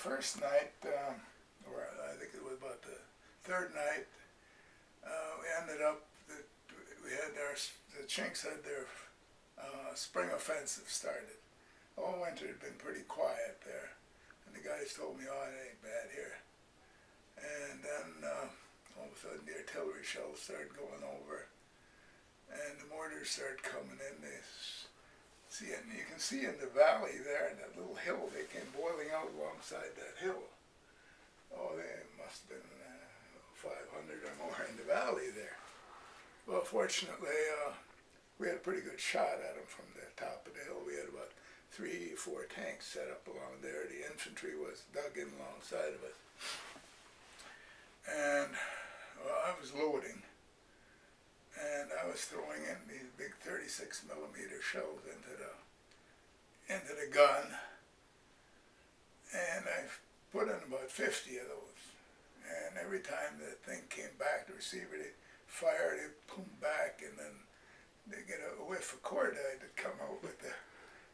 first night, or I think it was about the third night, we ended up, we had the Chinks had their spring offensive started. All winter had been pretty quiet there, and the guys told me, oh, it ain't bad here. And then all of a sudden the artillery shells started going over, and the mortars started coming in. You can see in the valley there, in that little hill, they came boiling out alongside that hill. Oh, they must have been 500 or more in the valley there. Well, fortunately, we had a pretty good shot at them from the top of the hill. We had about 3 or 4 tanks set up along there. The infantry was dug in alongside of us. And well, I was loading, and I was throwing in these big 36 millimeter shells into the gun, and I put in about 50 of those. And every time the thing came back, the receiver, they fire, they boom back, and then they get a whiff of cordite that come out with the,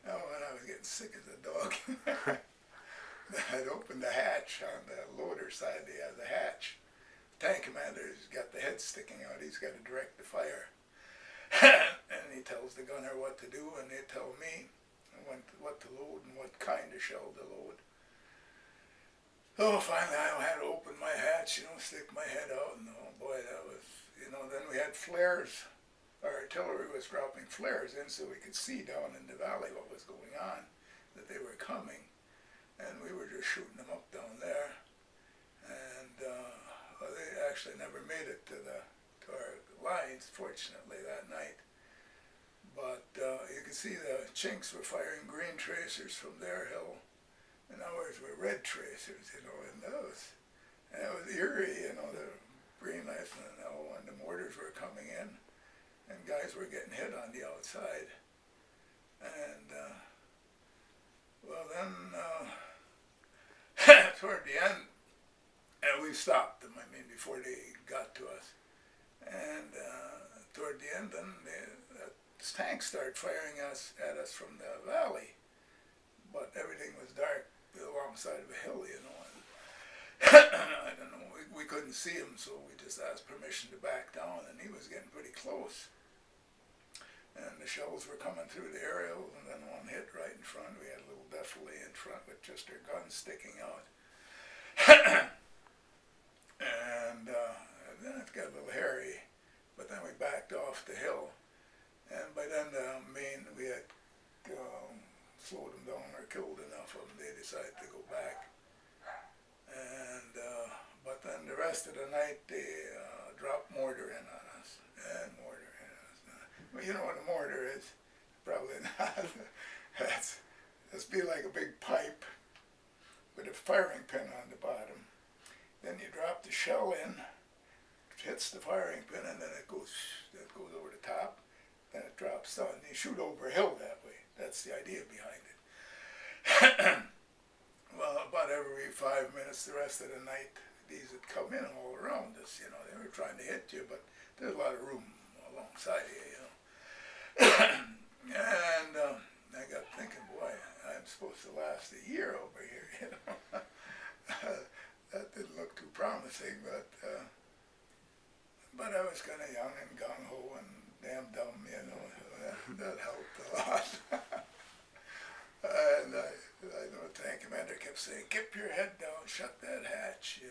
oh, and I was getting sick as a dog. I'd opened the hatch on the loader side. They have the hatch. Tank commander's got the head sticking out. He's got to direct the fire. And he tells the gunner what to do, and they tell me what to load and what kind of shell to load. So finally I had to open my hatch, stick my head out, and oh boy, that was, then we had flares. Our artillery was dropping flares in so we could see down in the valley what was going on, that they were coming. And we were just shooting them up down there. And well, they actually never made it to our lines, fortunately, that night. But you could see the Chinks were firing green tracers from their hill, and ours were red tracers, and it was eerie, the green lights and the mortars were coming in, and guys were getting hit on the outside. And well, then toward the end, we stopped them, before they got to us. And toward the end, then the tanks started firing at us from the valley. But everything was dark alongside of a hill, and I don't know, we couldn't see him, so we just asked permission to back down, and he was getting pretty close. And the shells were coming through the aerials, and then one hit right in front. We had a little defilade in front with just our guns sticking out. And then it got a little hairy, but then we backed off the hill. And by then we had slowed them down or killed enough of them. They decided to go back. And but then the rest of the night they dropped mortar in on us, and mortar in on us. Well, you know what a mortar is? Probably not. It's be like a big pipe with a firing pin on the bottom. Then you drop the shell in, it hits the firing pin, and then it goes over the top. Then it drops down. You shoot over a hill that way. That's the idea behind it. Well, about every 5 minutes the rest of the night, these would come in all around us. They were trying to hit you, but there's a lot of room alongside of you. And I got thinking, boy, I'm supposed to last a year over here. That didn't look too promising, but I was kind of young and gung-ho and damn dumb, that helped a lot. And I know the tank commander kept saying, keep your head down, shut that hatch,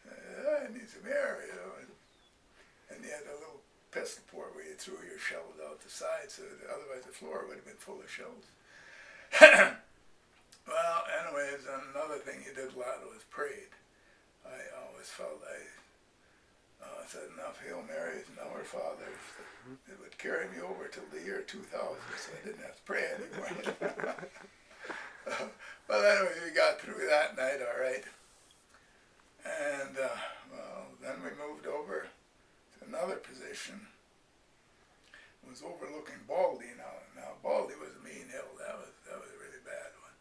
I need some air, and you had a little pistol port where you threw your shells out the side, so otherwise the floor would have been full of shells. Well, anyways, another thing you did a lot was prayed. I always felt I said enough Hail Marys and Our Fathers. It would carry me over till the year 2000, so I didn't have to pray anymore. But anyway, we got through that night all right. And, well, then we moved over to another position. It was overlooking Baldy now. Now, Baldy was a mean hill. That was a really bad one.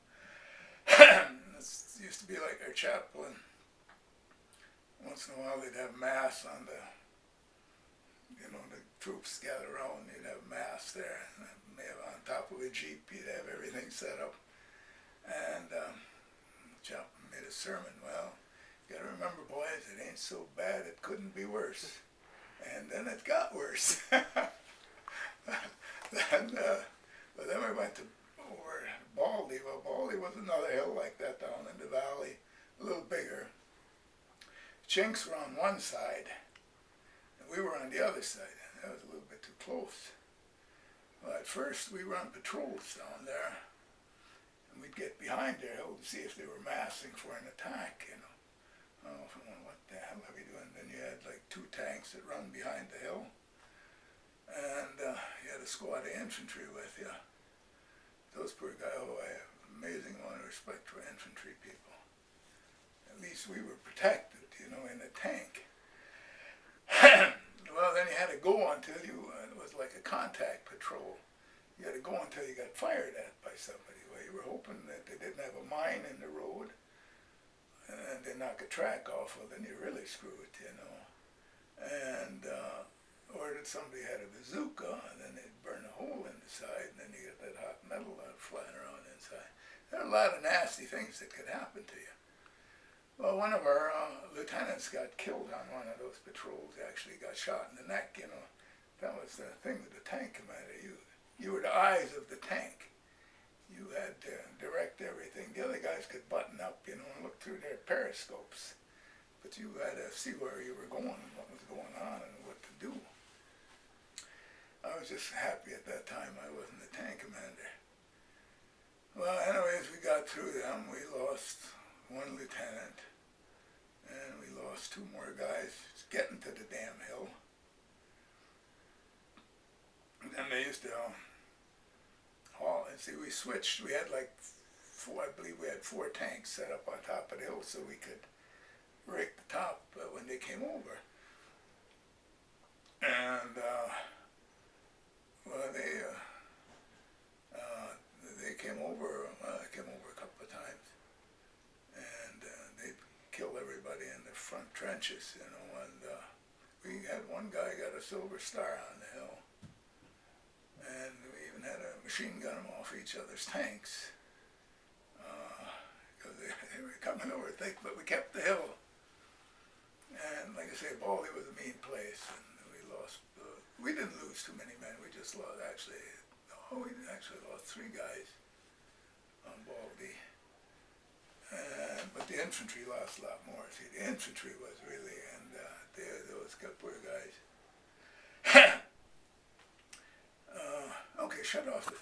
This used to be like our chapel, and once in a while they'd have mass on the troops gather around, you'd have mass there. And on top of a jeep, you'd have everything set up. And chaplain sermon. Well, you gotta remember, boys, it ain't so bad it couldn't be worse. And then it got worse. But then we went to over Baldy. Well, Baldy was another hill like that down in the valley, a little bigger. Chinks were on one side, and we were on the other side. That was a little bit too close. Well, at first we run patrols down there, and we'd get behind their hill to see if they were massing for an attack, you know. Oh, what the hell are we doing? Then you had like 2 tanks that run behind the hill, and you had a squad of infantry with you. Those poor guys, oh, I have amazing amount of respect for infantry people. At least we were protected, you know, in a tank. Well, then you had to go until you, it was like a contact patrol. You had to go until you got fired at by somebody. Well, you were hoping that they didn't have a mine in the road and they knock a track off, well, then you really screw it, you know. And, or that somebody had a bazooka, and then they'd burn a hole in the side, and then you get that hot metal flying around inside. There are a lot of nasty things that could happen to you. Well, one of our lieutenants got killed on one of those patrols. He actually got shot in the neck, you know. That was the thing with the tank commander. You were the eyes of the tank. You had to direct everything. The other guys could button up, you know, and look through their periscopes. But you had to see where you were going and what was going on and what to do. I was just happy at that time I wasn't the tank commander. Well, anyways, we got through them. We lost 1 lieutenant, and we lost 2 more guys getting to the damn hill. And then they used to haul, and see, we switched. We had like 4, I believe we had 4 tanks set up on top of the hill so we could rake the top when they came over. And well, they came over. Well, they came over a couple of times, and they killed everybody in the front trenches, you know. And we had one guy got a silver star on the hill, and we even had a machine gun them off each other's tanks because they were coming over thick. But we kept the hill, and like I say, Baldy was a mean place, and we lost. We didn't lose too many men. We just lost we actually lost 3 guys on Baldy. But the infantry lost a lot more. See, the infantry was really, and those poor guys. Okay, shut off the thing.